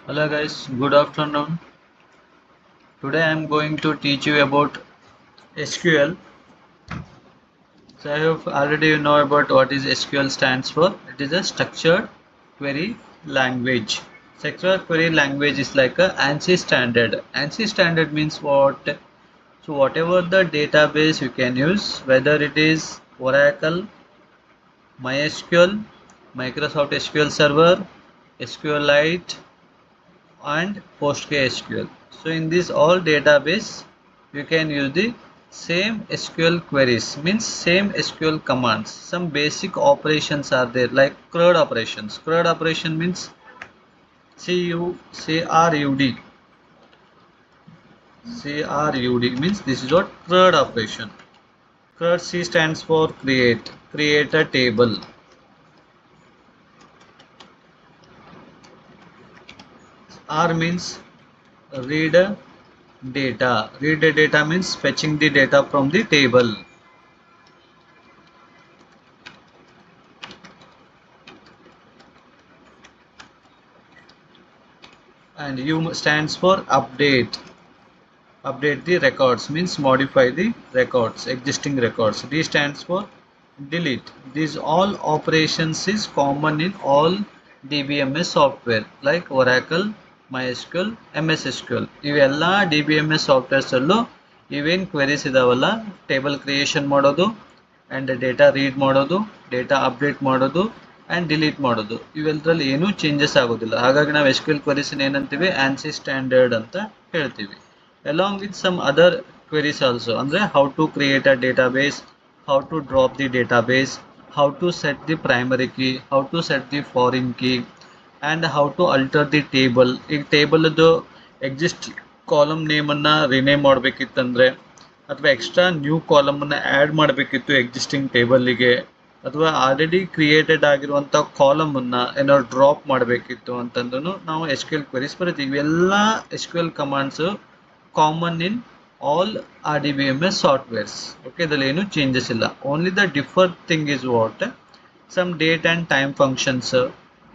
Hello guys, good afternoon. Today I am going to teach you about SQL. So I hope already you know about what is SQL stands for. It is a structured query language. Structured query language is like a ANSI standard. ANSI standard means what? So whatever the database you can use, whether it is Oracle, MySQL, Microsoft SQL Server, SQLite, and PostgreSQL. So in this all database you can use the same SQL queries, means same SQL commands. Some basic operations are there like CRUD operations. CRUD operation means CRUD. CRUD means this is what CRUD operation. CRUD C stands for create a table. R means read data. Read the data means fetching the data from the table. And U stands for update the records means modify the records, existing records. D stands for delete. These all operations is common in all DBMS software like Oracle, MySQL, MS SQL. ಇವೆಲ್ಲ DBMS softwares ಅಲ್ಲೂ ಇವೇನು queries ಇದಾವಲ್ಲ, table creation ಮಾಡೋದು and data read ಮಾಡೋದು, data update ಮಾಡೋದು and delete ಮಾಡೋದು, ಇವೆಲ್ಲರಲ್ಲಿ ಏನೂ changes ಆಗೋದಿಲ್ಲ. ಹಾಗಾಗಿ ನಾವು ಎಸ್ ಕ್ಯೂ ಎಲ್ ಕ್ವೆರೀಸ್ನ ಏನಂತೀವಿ, ಆನ್ಸಿ ಸ್ಟ್ಯಾಂಡರ್ಡ್ ಅಂತ ಹೇಳ್ತೀವಿ. along with some other queries also, ಅಂದ್ರೆ how to create a database, how to drop the database, how to set the primary key, how to set the foreign key, and how to alter the table. ಈಗ table ಅದು exist column ನೇಮನ್ನು rename ಮಾಡಬೇಕಿತ್ತಂದರೆ, ಅಥವಾ extra new ಕಾಲಮನ್ನು add ಮಾಡಬೇಕಿತ್ತು existing ಟೇಬಲ್ಲಿಗೆ, ಅಥವಾ already created ಆಗಿರುವಂಥ ಕಾಲಮನ್ನು ಏನೋ drop ಮಾಡಬೇಕಿತ್ತು ಅಂತಂದ್ರೂ ನಾವು ಎಸ್ ಕ್ಯೂ ಎಲ್ ಕ್ವೆರೀಸ್ ಬರೀತೀವಿ. ಇವೆಲ್ಲ S Q L commands common in all RDBMS softwares. Okay, ಇದರಲ್ಲಿ ಏನು ಚೇಂಜಸ್ ಇಲ್ಲ. Only the differ thing is what, some date and time functions,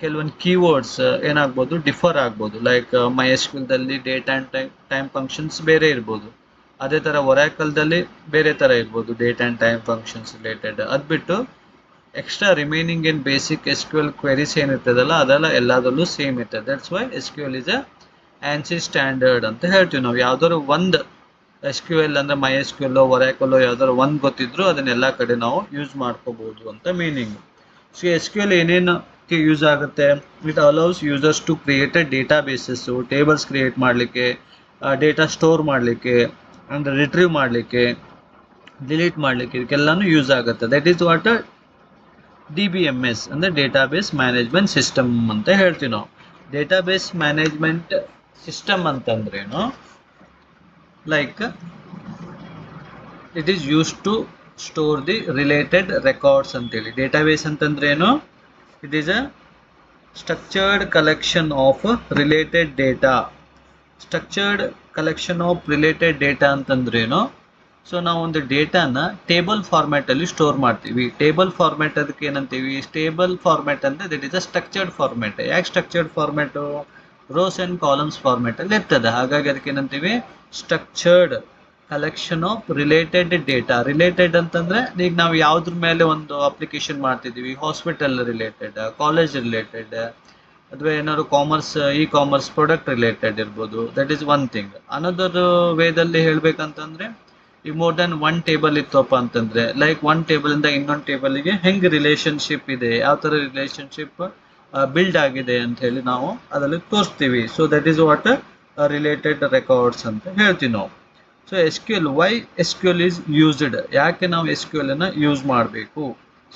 ಕೆಲವೊಂದು ಕೀವರ್ಡ್ಸ್ ಏನಾಗ್ಬೋದು, ಡಿಫರ್ ಆಗ್ಬೋದು. ಲೈಕ್ MySQLದಲ್ಲಿ ಡೇಟ್ ಆ್ಯಂಡ್ ಟೈಮ್ ಫಂಕ್ಷನ್ಸ್ ಬೇರೆ ಇರ್ಬೋದು, ಅದೇ ಥರ ಒರಾಕಲ್ದಲ್ಲಿ ಬೇರೆ ಥರ ಇರ್ಬೋದು date and time functions related. ಅದು ಬಿಟ್ಟು ಎಕ್ಸ್ಟ್ರಾ ರಿಮೈನಿಂಗ್ ಏನು basic S Q L queries ಏನಿರ್ತದಲ್ಲ ಅದೆಲ್ಲ ಎಲ್ಲದರಲ್ಲೂ ಸೇಮ್ ಇರ್ತದೆ. That's why S Q L is a ANSI standard ಅಂತ ಹೇಳ್ತೀವಿ ನಾವು. ಯಾವ್ದಾದ್ರು ಒಂದು ಎಸ್ ಕ್ಯೂ ಎಲ್ ಅಂದರೆ MySQL, ಒರಾಕಲ್ ಯಾವ್ದಾದ್ರು ಒಂದು ಗೊತ್ತಿದ್ರು ಅದನ್ನೆಲ್ಲ ಕಡೆ ನಾವು ಯೂಸ್ ಮಾಡ್ಕೋಬಹುದು ಅಂತ meaning. So S Q L ಏನೇನಕ್ಕೆ ಯೂಸ್ ಆಗುತ್ತೆ, it allows users to create a databases, tables create ಮಾಡಲಿಕ್ಕೆ, ಡೇಟಾ ಸ್ಟೋರ್ ಮಾಡಲಿಕ್ಕೆ, ಅಂದರೆ ರಿಟ್ರೀವ್ ಮಾಡಲಿಕ್ಕೆ, ಡಿಲೀಟ್ ಮಾಡಲಿಕ್ಕೆ, ಇದಕ್ಕೆಲ್ಲನೂ ಯೂಸ್ ಆಗುತ್ತೆ. ದಟ್ ಈಸ್ ವಾಟ್ DBMS ಅಂದರೆ ಡೇಟಾಬೇಸ್ ಮ್ಯಾನೇಜ್ಮೆಂಟ್ ಸಿಸ್ಟಮ್ ಅಂತ ಹೇಳ್ತೀವಿ ನಾವು. ಡೇಟಾಬೇಸ್ ಮ್ಯಾನೇಜ್ಮೆಂಟ್ ಸಿಸ್ಟಮ್ ಅಂತಂದ್ರೇನು, like it is use to store the related records ಅಂತೇಳಿ. ಡೇಟಾಬೇಸ್ ಅಂತಂದ್ರೇನು, it is a structured collection of related data. Structured collection of related data ಅಂತಂದ್ರೇನು, so ನಾವು ಒಂದು ಡೇಟಾನ ಟೇಬಲ್ ಫಾರ್ಮ್ಯಾಟಲ್ಲಿ ಸ್ಟೋರ್ ಮಾಡ್ತೀವಿ. ಟೇಬಲ್ ಫಾರ್ಮ್ಯಾಟ್ ಅದಕ್ಕೆ ಏನಂತೀವಿ, ಟೇಬಲ್ ಫಾರ್ಮ್ಯಾಟ್ ಅಂದರೆ that is a structured format. ಯಾಕೆ structured format, rows and columns ಫಾರ್ಮ್ಯಾಟಲ್ಲಿ ಇರ್ತದೆ. ಹಾಗಾಗಿ ಅದಕ್ಕೆ ಏನಂತೀವಿ, structured collection of related data. Related ಅಂತಂದರೆ ಈಗ ನಾವು ಯಾವುದ್ರ ಮೇಲೆ ಒಂದು ಅಪ್ಲಿಕೇಶನ್ ಮಾಡ್ತಿದ್ದೀವಿ, ಹಾಸ್ಪಿಟಲ್ ರಿಲೇಟೆಡ್, ಕಾಲೇಜ್ ರಿಲೇಟೆಡ್, ಅಥವಾ ಏನಾದ್ರು ಕಾಮರ್ಸ್ ಪ್ರಾಡಕ್ಟ್ ರಿಲೇಟೆಡ್ ಇರ್ಬೋದು. That is one thing. Another ವೇದಲ್ಲಿ ಹೇಳ್ಬೇಕಂತಂದರೆ, ಈಗ ಮೋರ್ ದೆನ್ ಒನ್ ಟೇಬಲ್ ಇತ್ತಪ್ಪ ಅಂತಂದರೆ, ಲೈಕ್ ಒನ್ ಟೇಬಲಿಂದ ಇನ್ನೊಂದು ಟೇಬಲಿಗೆ ಹೆಂಗೆ ರಿಲೇಷನ್ಶಿಪ್ ಇದೆ, ಯಾವ ಥರ ರಿಲೇಷನ್ಶಿಪ್ ಬಿಲ್ಡ್ ಆಗಿದೆ ಅಂತ ಹೇಳಿ ನಾವು ಅದರಲ್ಲಿ ತೋರಿಸ್ತೀವಿ. So that is what related records ಅಂತ ಹೇಳ್ತೀವಿ ನಾವು. So S Q L, why S Q L is used, ಯಾಕೆ ನಾವು ಎಸ್ ಕ್ಯೂ ಎಲ್ ಅನ್ನು ಯೂಸ್ ಮಾಡಬೇಕು.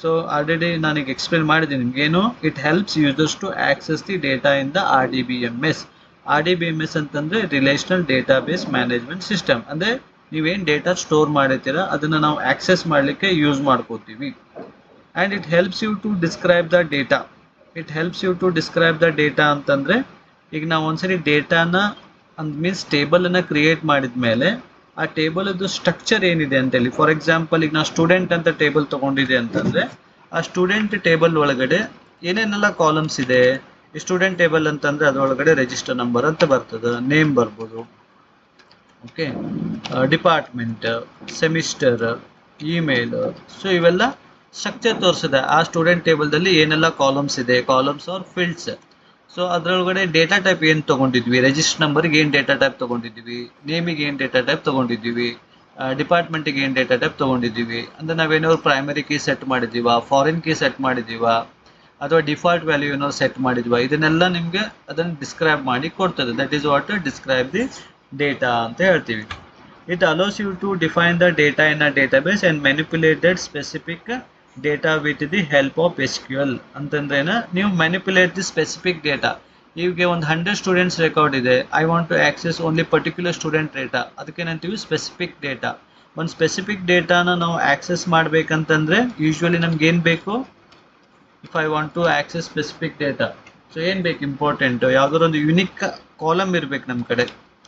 ಸೊ ಆಲ್ರೆಡಿ ನಾನೀಗ ಎಕ್ಸ್ಪ್ಲೇನ್ ಮಾಡಿದ್ದೀನಿ ನಿಮಗೇನು. It helps users to access the data in the RDBMS. RDBMS ಅಂತಂದರೆ ರಿಲೇಷನಲ್ ಡೇಟಾಬೇಸ್ ಮ್ಯಾನೇಜ್ಮೆಂಟ್ ಸಿಸ್ಟಮ್. ಅಂದರೆ ನೀವೇನು ಡೇಟಾ ಸ್ಟೋರ್ ಮಾಡಿರ್ತೀರ ಅದನ್ನು ನಾವು ಆಕ್ಸೆಸ್ ಮಾಡಲಿಕ್ಕೆ ಯೂಸ್ ಮಾಡ್ಕೋತೀವಿ. And it helps you to describe the data. ಅಂತಂದರೆ, ಈಗ ನಾವು ಒಂದ್ಸರಿ ಡೇಟಾನ ಮೀನ್ಸ್ ಟೇಬಲನ್ನು ಕ್ರಿಯೇಟ್ ಮಾಡಿದ ಮೇಲೆ ಆ ಟೇಬಲದ್ದು ಸ್ಟ್ರಕ್ಚರ್ ಏನಿದೆ ಅಂತೇಳಿ. ಫಾರ್ ಎಕ್ಸಾಂಪಲ್, ಈಗ ನಾವು ಸ್ಟೂಡೆಂಟ್ ಅಂತ ಟೇಬಲ್ ತೊಗೊಂಡಿದೆ ಅಂತಂದರೆ, ಆ ಸ್ಟೂಡೆಂಟ್ ಟೇಬಲ್ ಒಳಗಡೆ ಏನೇನೆಲ್ಲ ಕಾಲಮ್ಸ್ ಇದೆ, ಈ ಸ್ಟೂಡೆಂಟ್ ಟೇಬಲ್ ಅಂತಂದ್ರೆ ಅದರೊಳಗಡೆ ರಿಜಿಸ್ಟರ್ ನಂಬರ್ ಅಂತ ಬರ್ತದೆ, ನೇಮ್ ಬರ್ಬೋದು. Okay, department, semester, email. So ಇವೆಲ್ಲ ಸ್ಟ್ರಕ್ಚರ್ ತೋರಿಸಿದೆ ಆ ಸ್ಟೂಡೆಂಟ್ ಟೇಬಲ್ದಲ್ಲಿ ಏನೆಲ್ಲ ಕಾಲಮ್ಸ್ ಇದೆ, ಕಾಲಮ್ಸ್ ಆರ್ ಫೀಲ್ಡ್ಸ್. ಸೊ ಅದರೊಳಗಡೆ ಡೇಟಾ ಟೈಪ್ ಏನು ತೊಗೊಂಡಿದ್ವಿ, ರಿಜಿಸ್ಟರ್ ನಂಬರ್ಗೆ ಏನು ಡೇಟಾ ಟೈಪ್ ತೊಗೊಂಡಿದ್ವಿ, ನೇಮಿಗೆ ಏನು ಡೇಟಾ ಟೈಪ್ ತೊಗೊಂಡಿದ್ದೀವಿ, ಡಿಪಾರ್ಟ್ಮೆಂಟಿಗೆ ಏನು ಡೇಟಾ ಟೈಪ್ ತೊಗೊಂಡಿದ್ದೀವಿ, ಅಂದರೆ ನಾವೇನಾದ್ರು ಪ್ರೈಮರಿ ಕೀ ಸೆಟ್ ಮಾಡಿದ್ದೀವ, ಫಾರಿನ್ ಕೀ ಸೆಟ್ ಮಾಡಿದ್ದೀವ, ಅಥವಾ ಡಿಫಾಲ್ಟ್ ವ್ಯಾಲ್ಯೂ ಏನೋ ಸೆಟ್ ಮಾಡಿದ್ವಾ, ಇದನ್ನೆಲ್ಲ ನಿಮಗೆ ಅದನ್ನು ಡಿಸ್ಕ್ರೈಬ್ ಮಾಡಿ ಕೊಡ್ತದೆ. That is what describe the data ಅಂತ ಹೇಳ್ತೀವಿ. It allows you to define the data in a database and manipulate that specific data with the help of SQL. ಅಂತಂದ್ರೆ ನೀವು ಮ್ಯಾನಿಪ್ಯುಲೇಟ್ ದಿ ಸ್ಪೆಸಿಫಿಕ್ ಡೇಟಾ. ಈಗ ಒಂದು 100 students record ಇದೆ, I want to access only particular student data, ಅದಕ್ಕೇನಂತೀವಿ specific data. ಒಂದು specific ಡೇಟಾನ ನಾವು access ಮಾಡಬೇಕಂತಂದ್ರೆ ಯೂಶ್ವಲಿ ನಮ್ಗೆ ಏನು ಬೇಕು, if I want to access specific data, so ಏನು ಬೇಕು ಇಂಪಾರ್ಟೆಂಟು, ಯಾವುದಾದ್ರು ಒಂದು ಯುನಿಕ್ ಕಾಲಮ್ ಇರಬೇಕು ನಮ್ಮ ಕಡೆ,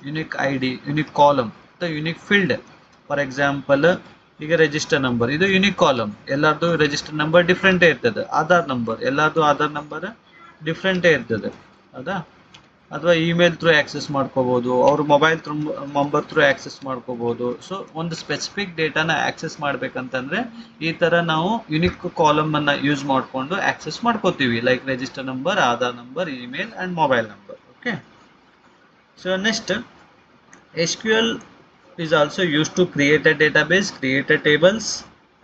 ಯುನಿಕ್ ID, ಯುನಿಕ್ ಕಾಲಮ್ ಅಥವಾ ಯುನಿಕ್ ಫೀಲ್ಡ್. ಫಾರ್ ಎಕ್ಸಾಂಪಲ್ ಈಗ ರಿಜಿಸ್ಟರ್ ನಂಬರ್, ಇದು ಯುನಿಕ್ ಕಾಲಮ್, ಎಲ್ಲರದು ರಿಜಿಸ್ಟರ್ ನಂಬರ್ ಡಿಫ್ರೆಂಟೇ ಇರ್ತದೆ. ಆಧಾರ್ ನಂಬರ್, ಎಲ್ಲರದು ಆಧಾರ್ ನಂಬರ್ ಡಿಫ್ರೆಂಟೇ ಇರ್ತದೆ, ಹೌದಾ? ಅಥವಾ ಇಮೇಲ್ ಥ್ರೂ ಆಕ್ಸೆಸ್ ಮಾಡ್ಕೋಬೋದು, ಅವ್ರ ಮೊಬೈಲ್ ನಂಬರ್ ಥ್ರೂ ಆಕ್ಸೆಸ್ ಮಾಡ್ಕೋಬೋದು. ಸೊ ಒಂದು ಸ್ಪೆಸಿಫಿಕ್ ಡೇಟಾನ ಆಕ್ಸೆಸ್ ಮಾಡ್ಬೇಕಂತಂದ್ರೆ ಈ ಥರ ನಾವು ಯುನಿಕ್ ಕಾಲಮನ್ನು ಯೂಸ್ ಮಾಡಿಕೊಂಡು ಆಕ್ಸೆಸ್ ಮಾಡ್ಕೋತೀವಿ, like register number, Aadhaar number, email and mobile number. Okay, so next SQL is also used to create a database, create a tables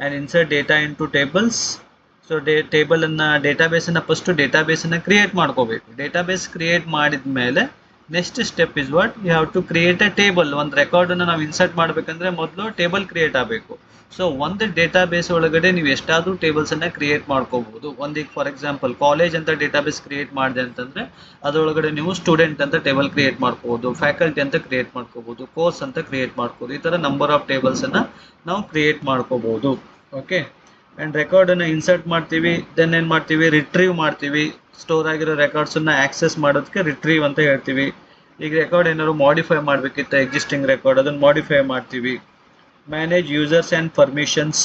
and insert data into tables. So table ಅನ್ನ database ಅನ್ನ first database ಅನ್ನ create ಮಾಡ್ಕೋಬೇಕು. Database create ಮಾಡಿದ ಮೇಲೆ next step is what, you have to create a table. ಒಂದು record ಅನ್ನು ನಾವು insert ಮಾಡಬೇಕಂದ್ರೆ ಮೊದಲು ಟೇಬಲ್ ಕ್ರಿಯೇಟ್ ಆಗಬೇಕು. ಸೊ ಒಂದು ಡೇಟಾಬೇಸ್ ಒಳಗಡೆ ನೀವು ಎಷ್ಟಾದರೂ ಟೇಬಲ್ಸ್ ಅನ್ನ ಕ್ರಿಯೇಟ್ ಮಾಡ್ಕೋಬಹುದು. ಒಂದೀಗ ಫಾರ್ ಎಕ್ಸಾಂಪಲ್ ಕಾಲೇಜ್ ಅಂತ ಡೇಟಾಬೇಸ್ ಕ್ರಿಯೇಟ್ ಮಾಡಿದೆ ಅಂತಂದ್ರೆ ಅದರೊಳಗಡೆ ನೀವು ಸ್ಟೂಡೆಂಟ್ ಅಂತ ಟೇಬಲ್ ಕ್ರಿಯೇಟ್ ಮಾಡ್ಕೋಬಹುದು, ಫ್ಯಾಕಲ್ಟಿ ಅಂತ ಕ್ರಿಯೇಟ್ ಮಾಡ್ಕೋಬಹುದು, ಕೋರ್ಸ್ ಅಂತ ಕ್ರಿಯೇಟ್ ಮಾಡ್ಕೋಬಹುದು. ಈ ತರ ನಂಬರ್ ಆಫ್ ಟೇಬಲ್ಸ್ ಅನ್ನ ನಾವು ಕ್ರಿಯೇಟ್ ಮಾಡ್ಕೋಬಹುದು. ಓಕೆ, ಆ್ಯಂಡ್ ರೆಕಾರ್ಡನ್ನು ಇನ್ಸರ್ಟ್ ಮಾಡ್ತೀವಿ, ದೆನ್ ಏನು ಮಾಡ್ತೀವಿ, ರಿಟ್ರೀವ್ ಮಾಡ್ತೀವಿ. ಸ್ಟೋರ್ ಆಗಿರೋ ರೆಕಾರ್ಡ್ಸನ್ನು ಆಕ್ಸೆಸ್ ಮಾಡೋದಕ್ಕೆ ರಿಟ್ರೀವ್ ಅಂತ ಹೇಳ್ತೀವಿ. ಈಗ ರೆಕಾರ್ಡ್ ಏನಾದ್ರು ಮಾಡಿಫೈ ಮಾಡಬೇಕಿತ್ತು, ಎಕ್ಸಿಸ್ಟಿಂಗ್ ರೆಕಾರ್ಡ್, ಅದನ್ನು ಮಾಡಿಫೈ ಮಾಡ್ತೀವಿ. Manage users and permissions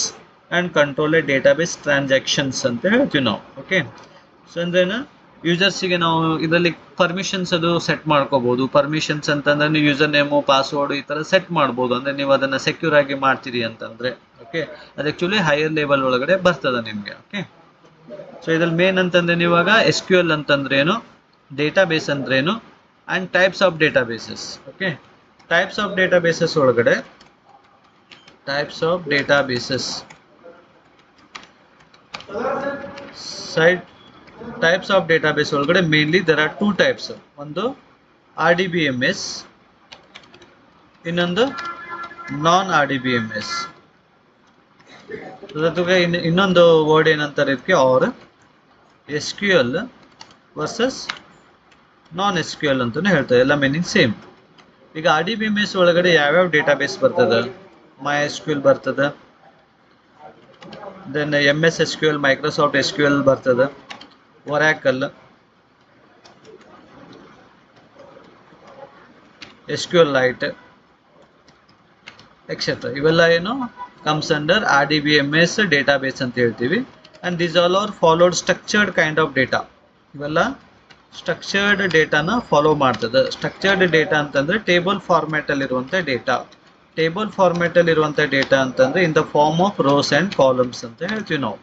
and control A database transactions ಅಂತ ಹೇಳ್ತೀವಿ ನಾವು. ಓಕೆ, ಸೊ ಅಂದ್ರೇನು, ಯೂಸರ್ಸಿಗೆ ನಾವು ಇದರಲ್ಲಿ ಪರ್ಮಿಷನ್ಸ್ ಅದು ಸೆಟ್ ಮಾಡ್ಕೋಬೋದು. ಪರ್ಮಿಷನ್ಸ್ ಅಂತಂದ್ರೆ ನೀವು ಯೂಸರ್ ನೇಮು, ಪಾಸ್ವರ್ಡ್ ಈ ಥರ ಸೆಟ್ ಮಾಡ್ಬೋದು, ಅಂದರೆ ನೀವು ಅದನ್ನು ಸೆಕ್ಯೂರ್ ಆಗಿ ಮಾಡ್ತೀರಿ ಅಂತಂದರೆ. ಓಕೆ, ಅದು ಆ್ಯಕ್ಚುಲಿ ಹೈಯರ್ ಲೆವೆಲ್ ಒಳಗಡೆ ಬರ್ತದೆ ನಿಮಗೆ. ಓಕೆ, ಸೊ ಇದ್ರಲ್ಲಿ ಮೇನ್ ಅಂತಂದ್ರೆ ನೀವಾಗ SQL ಅಂತಂದ್ರೇನು, ಡೇಟಾಬೇಸ್ ಅಂದ್ರೇನು, and types of databases. Okay, types of databases ಒಳಗಡೆ types of databases side types of database ಒಳಗಡೆ ಮೇನ್ಲಿ ದರ್ ಆರ್ 2 ಟೈಪ್ಸ್. ಒಂದು RDBMS, ಇನ್ನೊಂದು ನಾನ್ RDBMS. ಜೊತೆಗೆ ಇನ್ನೊಂದು ವರ್ಡ್ ಏನಂತಾರೆ ಇದಕ್ಕೆ, ಆರ್ SQL ವರ್ಸಸ್ ನಾನ್ SQL ಅಂತಲೂ ಹೇಳ್ತಾರೆ, ಎಲ್ಲ ಮೀನಿಂಗ್ ಸೇಮ್. ಈಗ RDBMS ಒಳಗಡೆ ಯಾವ್ಯಾವ ಡೇಟಾಬೇಸ್ ಬರ್ತದೆ, MySQL ಬರ್ತದೆ, then MS SQL, Microsoft SQL ಬರ್ತದೆ, ಒರಾಕಲ್, SQLite ಎಕ್ಸೆಟ್ರಾ. ಇವೆಲ್ಲ ಏನು ಕಮ್ಸ್ ಅಂಡರ್ RDBMS ಡೇಟಾಬೇಸ್ ಅಂತ ಹೇಳ್ತೀವಿ. And these all are followed structured kind of data. ಇವೆಲ್ಲ ಸ್ಟ್ರಕ್ಚರ್ಡ್ ಡೇಟಾನ ಫಾಲೋ ಮಾಡ್ತದೆ. ಸ್ಟ್ರಕ್ಚರ್ಡ್ ಡೇಟಾ ಅಂತಂದರೆ ಟೇಬಲ್ ಫಾರ್ಮ್ಯಾಟಲ್ಲಿರುವಂಥ ಡೇಟಾ. ಟೇಬಲ್ ಫಾರ್ಮ್ಯಾಟಲ್ಲಿರುವಂಥ ಡೇಟಾ ಅಂತಂದರೆ in the form of rows and columns ಅಂತ ಹೇಳ್ತೀವಿ ನಾವು.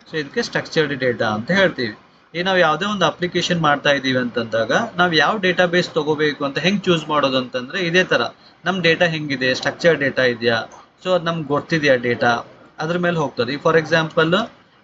ಸೊ ಇದಕ್ಕೆ ಸ್ಟ್ರಕ್ಚರ್ಡ್ ಡೇಟಾ ಅಂತ ಹೇಳ್ತೀವಿ. ಈಗ ನಾವು ಯಾವುದೇ ಒಂದು ಅಪ್ಲಿಕೇಶನ್ ಮಾಡ್ತಾ ಇದ್ದೀವಿ ಅಂತಂದಾಗ ನಾವು ಯಾವ ಡೇಟಾಬೇಸ್ ತೊಗೋಬೇಕು ಅಂತ ಹೆಂಗೆ ಚೂಸ್ ಮಾಡೋದು ಅಂತಂದರೆ ಇದೇ ಥರ, ನಮ್ಮ ಡೇಟಾ ಹೆಂಗಿದೆ, ಸ್ಟ್ರಕ್ಚರ್ಡ್ ಡೇಟಾ ಇದೆಯಾ, ಸೊ ಅದು ನಮ್ಗೆ ಗೊತ್ತಿದೆಯಾ ಡೇಟಾ, ಅದ್ರ ಮೇಲೆ ಹೋಗ್ತದೆ. ಈಗ ಫಾರ್ ಎಕ್ಸಾಂಪಲ್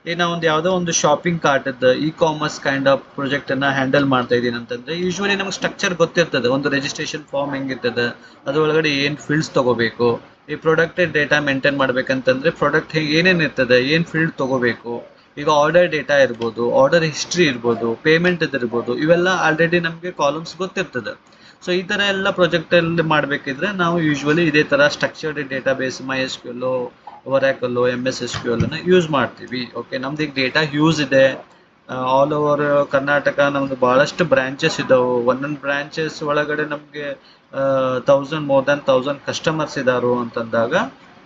ಈಗ ನಾವು ಒಂದು ಯಾವುದೋ ಒಂದು ಶಾಪಿಂಗ್ ಕಾರ್ಟದ್ದು ಕಾಮರ್ಸ್ ಕೈಂಡ್ ಆಫ್ ಪ್ರಾಜೆಕ್ಟನ್ನು ಹ್ಯಾಂಡಲ್ ಮಾಡ್ತಾ ಇದ್ದೀನಿ ಅಂತಂದರೆ ಯೂಶ್ವಲಿ ನಮ್ಗೆ ಸ್ಟ್ರಕ್ಚರ್ ಗೊತ್ತಿರ್ತದೆ. ಒಂದು ರಿಜಿಸ್ಟ್ರೇಷನ್ ಫಾರ್ಮ್ ಹೆಂಗಿರ್ತದೆ, ಅದರೊಳಗಡೆ ಏನು ಫೀಲ್ಡ್ಸ್ ತೊಗೋಬೇಕು, ಈ ಪ್ರಾಡಕ್ಟ್ ಡೇಟಾ ಮೇಂಟೈನ್ ಮಾಡ್ಬೇಕಂತಂದರೆ ಪ್ರಾಡಕ್ಟ್ ಏನೇನು ಇರ್ತದೆ, ಏನು ಫೀಲ್ಡ್ ತೊಗೋಬೇಕು. ಈಗ ಆರ್ಡರ್ ಡೇಟಾ ಇರ್ಬೋದು, ಆರ್ಡರ್ ಹಿಸ್ಟ್ರಿ ಇರ್ಬೋದು, ಪೇಮೆಂಟ್ ಇರ್ಬೋದು, ಇವೆಲ್ಲ ಆಲ್ರೆಡಿ ನಮಗೆ ಕಾಲಮ್ಸ್ ಗೊತ್ತಿರ್ತದೆ. ಸೊ ಈ ಥರ ಎಲ್ಲ ಪ್ರಾಜೆಕ್ಟಲ್ಲಿ ಮಾಡಬೇಕಿದ್ರೆ ನಾವು ಯೂಶ್ವಲಿ ಇದೇ ಥರ structured database MySQL, Oracle, MS SQL use ಮಾಡ್ತೀವಿ. ಓಕೆ, ನಮ್ದು ಈಗ ಡೇಟಾ ಯೂಸ್ ಇದೆ ಆಲ್ ಓವರ್ ಕರ್ನಾಟಕ. ನಮ್ದು ಭಾಳಷ್ಟು ಬ್ರಾಂಚಸ್ ಇದ್ದಾವೆ. ಒಂದೊಂದು ಬ್ರಾಂಚಸ್ ಒಳಗಡೆ ನಮಗೆ ಮೋರ್ ದ್ಯಾನ್ 1000 ಕಸ್ಟಮರ್ಸ್ ಇದ್ದಾರು ಅಂತಂದಾಗ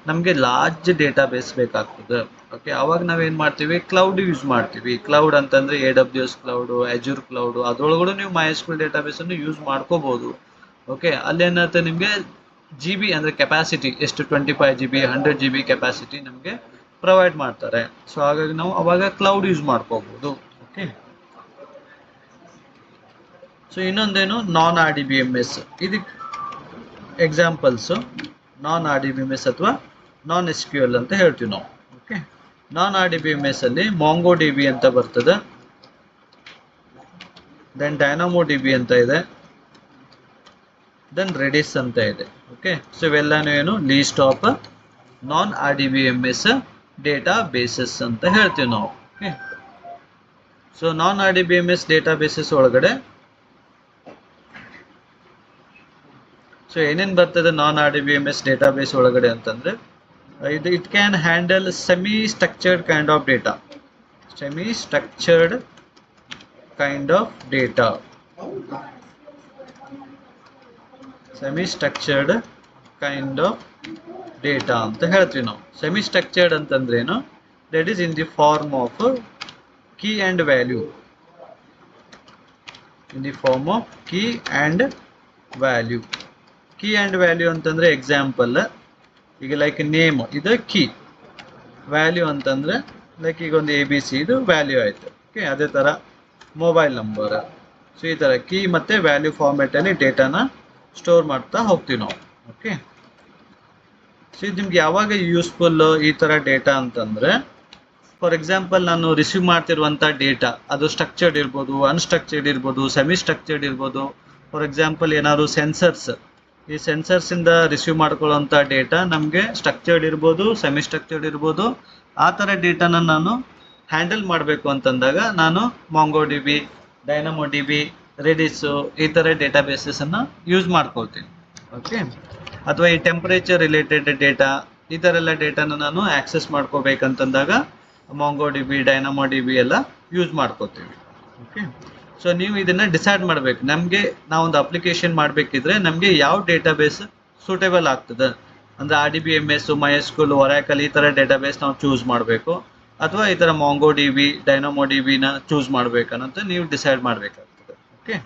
ನಮಗೆ ಲಾರ್ಜ್ ಡೇಟಾಬೇಸ್ ಬೇಕಾಗ್ತದೆ. ಓಕೆ, ಅವಾಗ ನಾವೇನು ಮಾಡ್ತೀವಿ, ಕ್ಲೌಡ್ ಯೂಸ್ ಮಾಡ್ತೀವಿ. ಕ್ಲೌಡ್ ಅಂತಂದರೆ AWS ಕ್ಲೌಡು, ಅಜೂರ್ ಕ್ಲೌಡು, ಅದರೊಳಗಡೆ ನೀವು MySQL ಡೇಟಾಬೇಸನ್ನು ಯೂಸ್ ಮಾಡ್ಕೋಬೋದು. ಓಕೆ, ಅಲ್ಲೇನತ್ತೆ ನಿಮಗೆ GB ಅಂದರೆ ಕೆಪಾಸಿಟಿ ಎಷ್ಟು 25 GB 100 GB ಕೆಪಾಸಿಟಿ ನಮಗೆ ಪ್ರೊವೈಡ್ ಮಾಡ್ತಾರೆ. ಸೊ ಹಾಗಾಗಿ ನಾವು ಅವಾಗ ಕ್ಲೌಡ್ ಯೂಸ್ ಮಾಡ್ಕೋಬೋದು. ಓಕೆ, ಸೊ ಇನ್ನೊಂದೇನು ನಾನ್ RDBMS. ಇದಕ್ಕೆ ಎಕ್ಸಾಂಪಲ್ಸು ನಾನ್ RDBMS ಅಥವಾ ನಾನ್ SQL ಅಂತ ಹೇಳ್ತೀವಿ ನಾವು. ಓಕೆ, ನಾನ್ RDBMS ಅಲ್ಲಿ MongoDB ಅಂತ ಬರ್ತದೆ, ದೆನ್ DynamoDB ಅಂತ ಇದೆ, ದೆನ್ Redis ಅಂತ ಇದೆ. ಓಕೆ, ಸೊ ಇವೆಲ್ಲನೂ ಏನು list of non RDBMS databases ಅಂತ ಹೇಳ್ತೀವಿ ನಾವು. Okay, so non RDBMS databases ಒಳಗಡೆ ಸೊ ಏನೇನು ಬರ್ತದೆ ನಾನ್ RDBMS ಡೇಟಾಬೇಸ್ ಒಳಗಡೆ ಅಂತಂದರೆ, it can handle semi structured kind of data. Semi structured kind of data, semi structured kind of data ಅಂತ ಹೇಳ್ತೀವಿ ನಾವು. ಸೆಮಿ ಸ್ಟ್ರಕ್ಚರ್ಡ್ ಅಂತಂದ್ರೇನು, that is in the form of key and value. In the form of key and value. Key and value ಅಂತಂದರೆ example, ಈಗ like name ಇದು key, value ಅಂತಂದರೆ like ಈಗ ಒಂದು ABC ಇದು ವ್ಯಾಲ್ಯೂ ಆಯಿತು. ಓಕೆ, ಅದೇ ಥರ ಮೊಬೈಲ್ ನಂಬರ್. ಸೊ ಈ ಥರ ಕೀ ಮತ್ತು ವ್ಯಾಲ್ಯೂ ಫಾರ್ಮ್ಯಾಟಲ್ಲಿ ಡೇಟಾನ ಸ್ಟೋರ್ ಮಾಡ್ತಾ ಹೋಗ್ತೀವಿ ನಾವು. ಓಕೆ, ಸೊ ಇದು ನಿಮ್ಗೆ ಯಾವಾಗ ಯೂಸ್ಫುಲ್ ಈ ಥರ ಡೇಟಾ ಅಂತಂದರೆ, ಫಾರ್ ಎಕ್ಸಾಂಪಲ್ ನಾನು ರಿಸೀವ್ ಮಾಡ್ತಿರುವಂಥ ಡೇಟಾ ಅದು ಸ್ಟ್ರಕ್ಚರ್ಡ್ ಇರ್ಬೋದು, ಅನ್ಸ್ಟ್ರಕ್ಚರ್ಡ್ ಇರ್ಬೋದು, ಸೆಮಿ ಸ್ಟ್ರಕ್ಚರ್ಡ್ ಇರ್ಬೋದು. ಫಾರ್ ಎಕ್ಸಾಂಪಲ್ ಏನಾದ್ರು ಸೆನ್ಸರ್ಸ್, ಈ ಸೆನ್ಸರ್ಸಿಂದ ರಿಸೀವ್ ಮಾಡ್ಕೊಳ್ಳೋಂಥ ಡೇಟಾ ನಮಗೆ ಸ್ಟ್ರಕ್ಚರ್ಡ್ ಇರ್ಬೋದು, ಸೆಮಿ ಸ್ಟ್ರಕ್ಚರ್ಡ್ ಇರ್ಬೋದು. ಆ ಥರ ಡೇಟಾನ ನಾನು ಹ್ಯಾಂಡಲ್ ಮಾಡಬೇಕು ಅಂತಂದಾಗ ನಾನು MongoDB, DynamoDB, Redis ಈ ಥರ ಡೇಟಾಬೇಸಸನ್ನು ಯೂಸ್ ಮಾಡ್ಕೊಳ್ತೀನಿ. ಓಕೆ, ಅಥವಾ ಈ ಟೆಂಪ್ರೇಚರ್ ರಿಲೇಟೆಡ್ ಡೇಟಾ, ಈ ಥರ ಎಲ್ಲ ಡೇಟಾನ ನಾನು ಆ್ಯಕ್ಸೆಸ್ ಮಾಡ್ಕೋಬೇಕಂತಂದಾಗ MongoDB, DynamoDB ಎಲ್ಲ ಯೂಸ್ ಮಾಡ್ಕೋತೀವಿ. ಓಕೆ, ಸೊ ನೀವು ಇದನ್ನು ಡಿಸೈಡ್ ಮಾಡಬೇಕು. ನಮಗೆ ನಾವೊಂದು ಅಪ್ಲಿಕೇಶನ್ ಮಾಡಬೇಕಿದ್ರೆ ನಮಗೆ ಯಾವ ಡೇಟಾಬೇಸ್ ಸೂಟೇಬಲ್ ಆಗ್ತದೆ ಅಂದರೆ RDBMS, MySQL, Oracle ಈ ಥರ ಡೇಟಾಬೇಸ್ ನಾವು ಚೂಸ್ ಮಾಡಬೇಕು, ಅಥವಾ ಈ ಥರ MongoDB, DynamoDBನ ಚೂಸ್ ಮಾಡಬೇಕನ್ನಂತ ನೀವು ಡಿಸೈಡ್ ಮಾಡಬೇಕಾಗ್ತದೆ. ಓಕೆ.